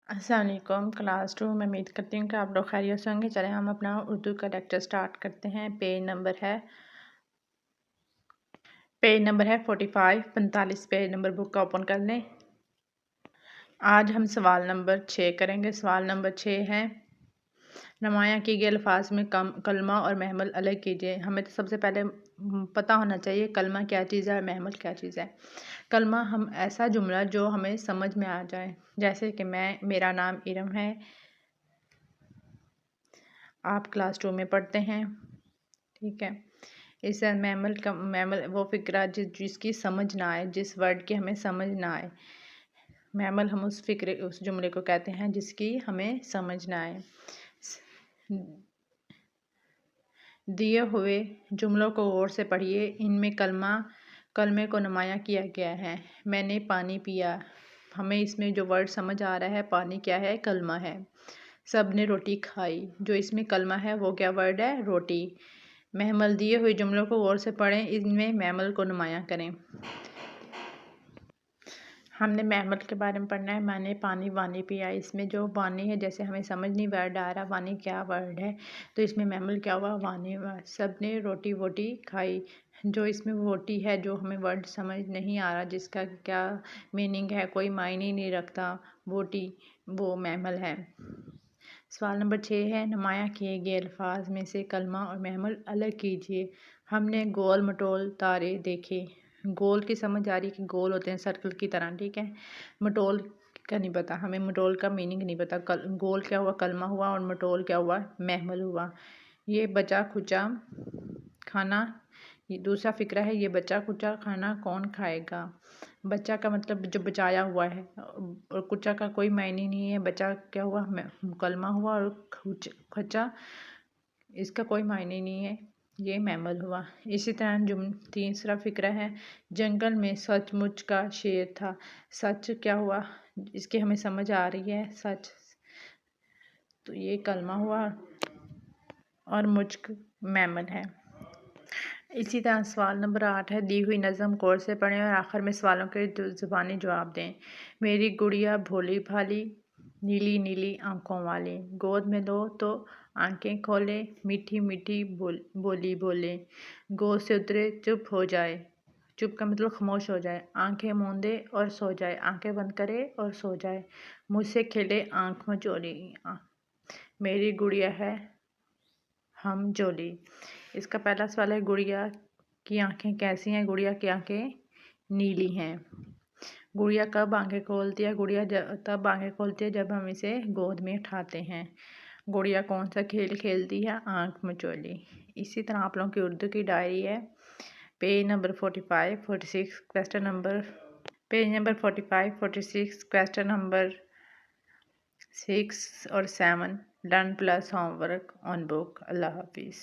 अस्सलाम वालेकुम क्लास 2 में उम्मीद करती हूँ कि आप लोग खैरियत से होंगे। चलें हम अपना उर्दू का लेक्चर स्टार्ट करते हैं। पेज नंबर है 45 पेज नंबर बुक का ओपन कर लें। आज हम सवाल नंबर 6 करेंगे। सवाल नंबर 6 है, नुमायां की गए अल्फाज में कलमा और महमल अलग कीजिए। हमें तो सबसे पहले पता होना चाहिए कलमा क्या चीज़ है और महमल क्या चीज़ है। कलमा हम ऐसा जुमला जो हमें समझ में आ जाए, जैसे कि मेरा नाम इरम है, आप क्लास 2 में पढ़ते हैं, ठीक है। इससे महमल वो फिक्रा जिसकी समझ ना आए, जिस वर्ड की हमें समझ ना आए। महमल हम उस जुमले को कहते हैं जिसकी हमें समझ ना आए। दिए हुए जुमलों को गौर से पढ़िए। इनमें कलमे को नुमायां किया गया है। मैंने पानी पिया, हमें इसमें जो वर्ड समझ आ रहा है पानी क्या है, कलमा है। सब ने रोटी खाई, जो इसमें कलमा है वो क्या वर्ड है, रोटी। महमल दिए हुए जुमलों को गौर से पढ़ें, इनमें महमल को नुमायां करें। हमने महमल के बारे में पढ़ना है। मैंने पानी वानी पिया, इसमें जो वानी है, जैसे हमें समझ नहीं वर्ड आ रहा वानी क्या वर्ड है, तो इसमें महमल क्या हुआ, वानी हुआ। सब ने रोटी वोटी खाई, जो इसमें वोटी है, जो हमें वर्ड समझ नहीं आ रहा, जिसका क्या मीनिंग है, कोई मायने नहीं रखता, वोटी, वो महमल है। सवाल नंबर 6 है, नुमायां किए गए अल्फाज में से कलमा और महमल अलग कीजिए। हमने गोल मटोल तारे देखे। गोल की समझ आ रही कि गोल होते हैं सर्कल की तरह, ठीक है। मटोल का नहीं पता, हमें मटोल का मीनिंग नहीं पता। गोल क्या हुआ, कलमा हुआ, और मटोल क्या हुआ, महमल हुआ। ये बचा खुचा खाना, ये दूसरा फिक्रा है, ये बचा खुचा खाना कौन खाएगा। बच्चा का मतलब जो बचाया हुआ है, और कुचा का कोई मायने नहीं है। बचा क्या हुआ, कलमा हुआ, और खचा इसका कोई मायने नहीं है, ये मैमल हुआ। इसी तरह तीसरा फिक्रा है, जंगल में सचमुच का शेर था। सच क्या हुआ, इसकी हमें समझ आ रही है सच, तो ये कलमा हुआ, और मुझक मैमल है। इसी तरह सवाल नंबर 8 है, दी हुई नज़म गौर से पढ़ें और आखिर में सवालों के ज़ुबानी जवाब दें। मेरी गुड़िया भोली भाली, नीली नीली आंखों वाली, गोद में लो तो आंखें खोले, मीठी मीठी बोली बोले, गोद से उतरे चुप हो जाए। चुप का मतलब खामोश हो जाए। आंखें मूंदे और सो जाए, आंखें बंद करे और सो जाए। मुझसे खेले आंख मचोली, मेरी गुड़िया है हम जोली। इसका पहला सवाल है, गुड़िया की आंखें कैसी हैं। गुड़िया की आंखें नीली हैं। गुड़िया कब आंखें खोलती है, गुड़िया तब आंखें खोलती है जब हम इसे गोद में उठाते हैं। गुड़िया कौन सा खेल खेलती है, आंख मचोली। इसी तरह आप लोगों की उर्दू की डायरी है, पेज नंबर 45 46 क्वेश्चन नंबर 6 और 7 learn plus homework on book. अल्लाह हाफिज़।